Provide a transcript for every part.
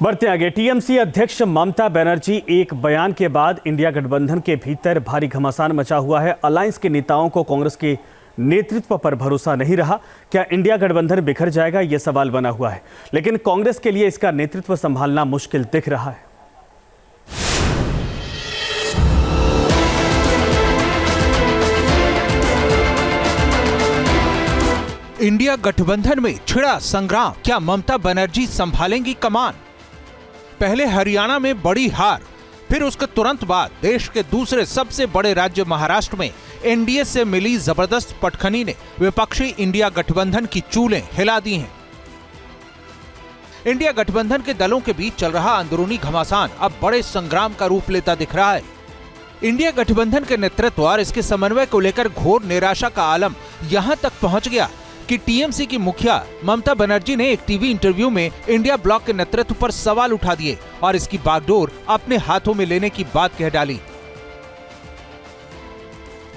बढ़ते आगे, टीएमसी अध्यक्ष ममता बनर्जी एक बयान के बाद इंडिया गठबंधन के भीतर भारी घमासान मचा हुआ है। अलायंस के नेताओं को कांग्रेस के नेतृत्व पर भरोसा नहीं रहा। क्या इंडिया गठबंधन बिखर जाएगा, यह सवाल बना हुआ है। लेकिन कांग्रेस के लिए इसका नेतृत्व संभालना मुश्किल दिख रहा है। इंडिया गठबंधन में छिड़ा संग्राम, क्या ममता बनर्जी संभालेंगी कमान? पहले हरियाणा में बड़ी हार, फिर उसके तुरंत बाद देश के दूसरे सबसे बड़े राज्य महाराष्ट्र में एनडीए से मिली जबरदस्त पटखनी ने विपक्षी इंडिया गठबंधन की चूलें हिला दी हैं। इंडिया गठबंधन के दलों के बीच चल रहा अंदरूनी घमासान अब बड़े संग्राम का रूप लेता दिख रहा है। इंडिया गठबंधन के नेतृत्व और इसके समन्वय को लेकर घोर निराशा का आलम यहां तक पहुंच गया कि टीएमसी की मुखिया ममता बनर्जी ने एक टीवी इंटरव्यू में इंडिया ब्लॉक के नेतृत्व पर सवाल उठा दिए और इसकी बागडोर अपने हाथों में लेने की बात कह डाली।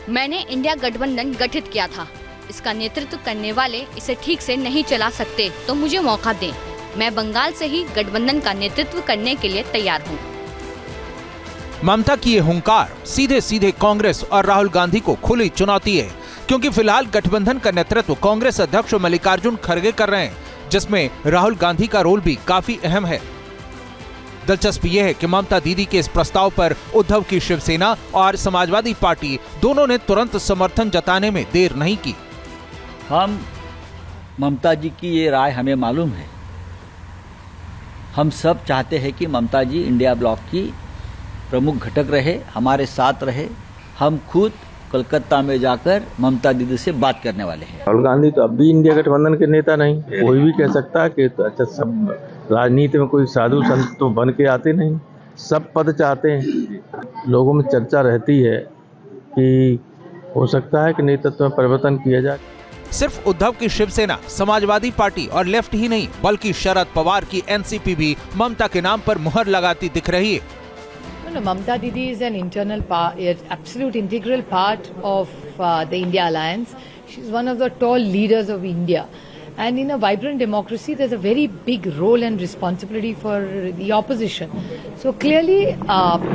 मैंने इंडिया गठबंधन गठित किया था। इसका नेतृत्व करने वाले इसे ठीक से नहीं चला सकते तो मुझे मौका दें। मैं बंगाल से ही गठबंधन का नेतृत्व करने के लिए तैयार हूँ। ममता की ये हुंकार सीधे सीधे कांग्रेस और राहुल गांधी को खुली चुनौती है, क्योंकि फिलहाल गठबंधन का नेतृत्व कांग्रेस अध्यक्ष मल्लिकार्जुन खड़गे कर रहे हैं, जिसमें राहुल गांधी का रोल भी काफी अहम है। दिलचस्प यह है कि ममता दीदी के इस प्रस्ताव पर उद्धव की शिवसेना और समाजवादी पार्टी दोनों ने तुरंत समर्थन जताने में देर नहीं की। हम ममता जी की ये राय हमें मालूम है। हम सब चाहते हैं कि ममता जी इंडिया ब्लॉक की प्रमुख घटक रहे, हमारे साथ रहे। हम खुद कोलकाता में जाकर ममता दीदी से बात करने वाले हैं। राहुल गांधी तो अब भी इंडिया गठबंधन के नेता नहीं। कोई भी कह सकता है कि तो अच्छा, सब राजनीति में कोई साधु संत तो बन के आते नहीं, सब पद चाहते हैं। लोगों में चर्चा रहती है कि हो सकता है कि नेतृत्व में परिवर्तन किया जाए। सिर्फ उद्धव की शिवसेना, समाजवादी पार्टी और लेफ्ट ही नहीं, बल्कि शरद पवार की एनसीपी भी ममता के नाम पर मुहर लगाती दिख रही है। Mamta Didi is an absolute integral part of the India Alliance. She's one of the tall leaders of India. And in a vibrant democracy, there's a very big role and responsibility for the opposition. So clearly,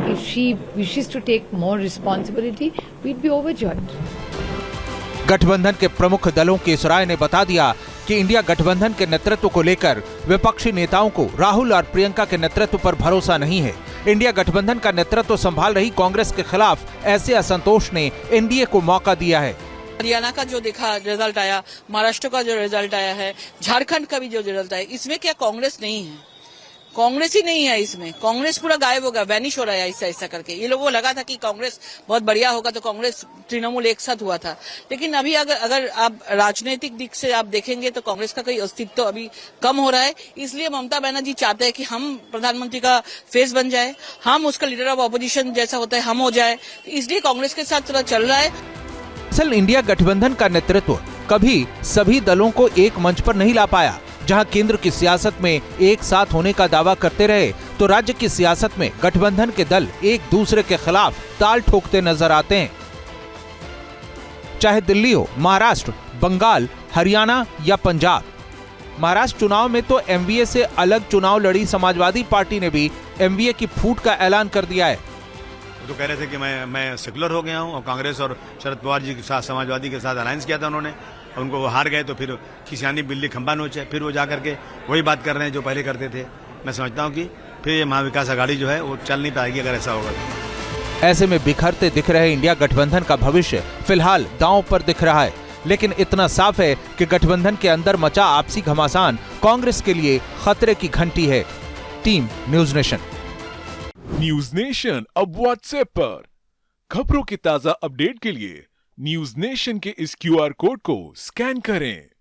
if she wishes to take more responsibility, we'd be overjoyed. गठबंधन के प्रमुख दलों की इस राय ने बता दिया कि इंडिया गठबंधन के नेतृत्व को लेकर विपक्षी नेताओं को राहुल और प्रियंका के नेतृत्व पर भरोसा नहीं है। इंडिया गठबंधन का नेतृत्व संभाल रही कांग्रेस के खिलाफ ऐसे असंतोष ने एनडीए को मौका दिया है। हरियाणा का जो देखा रिजल्ट आया, महाराष्ट्र का जो रिजल्ट आया है, झारखंड का भी जो रिजल्ट आया, इसमें क्या कांग्रेस नहीं है? कांग्रेस ही नहीं है इसमें। कांग्रेस पूरा गायब हो गया, वैनिश हो रहा है ऐसा ऐसा करके। ये लोगों को लगा था कि कांग्रेस बहुत बढ़िया होगा, तो कांग्रेस तृणमूल एक साथ हुआ था। लेकिन अभी अगर आप राजनीतिक दिख से आप देखेंगे तो कांग्रेस का कोई अस्तित्व अभी कम हो रहा है। इसलिए ममता बनर्जी चाहते हैं कि हम प्रधानमंत्री का फेस बन जाए, हम उसका लीडर ऑफ ऑपोजिशन जैसा होता है हम हो जाए। इसलिए कांग्रेस के साथ थोड़ा चल रहा है। असल इंडिया गठबंधन का नेतृत्व कभी सभी दलों को एक मंच पर नहीं ला पाया। जहां केंद्र की सियासत में एक साथ होने का दावा करते रहे, तो राज्य की सियासत में गठबंधन के दल एक दूसरे के खिलाफ ताल ठोकते नजर आते हैं। चाहे दिल्ली हो, महाराष्ट्र, बंगाल, हरियाणा या पंजाब। महाराष्ट्र चुनाव में तो एमवीए से अलग चुनाव लड़ी समाजवादी पार्टी ने भी एमवीए की फूट का ऐलान कर दिया है। तो कह रहे थे कि मैं सेकुलर हो गया हूं, और कांग्रेस और शरद पवार जी के साथ, समाजवादी के साथ अलायंस किया था उन्होंने, उनको वो हार गए तो फिर खिसियानी बिल्ली खंबा नोचे, फिर वो जा करके वही बात कर रहे हैं जो पहले करते थे। मैं समझता हूं कि फिर ये महाविकास आघाड़ी जो है वो चल नहीं पाएगी अगर ऐसा होगा। ऐसे में बिखरते दिख रहे इंडिया गठबंधन का भविष्य फिलहाल दांव पर दिख रहा है। लेकिन इतना साफ है कि गठबंधन के अंदर मचा आपसी घमासान कांग्रेस के लिए खतरे की घंटी है। Team news nation. News nation अब व्हाट्सएप पर खबरों की ताजा अपडेट के लिए न्यूज नेशन के इस क्यूआर कोड को स्कैन करें।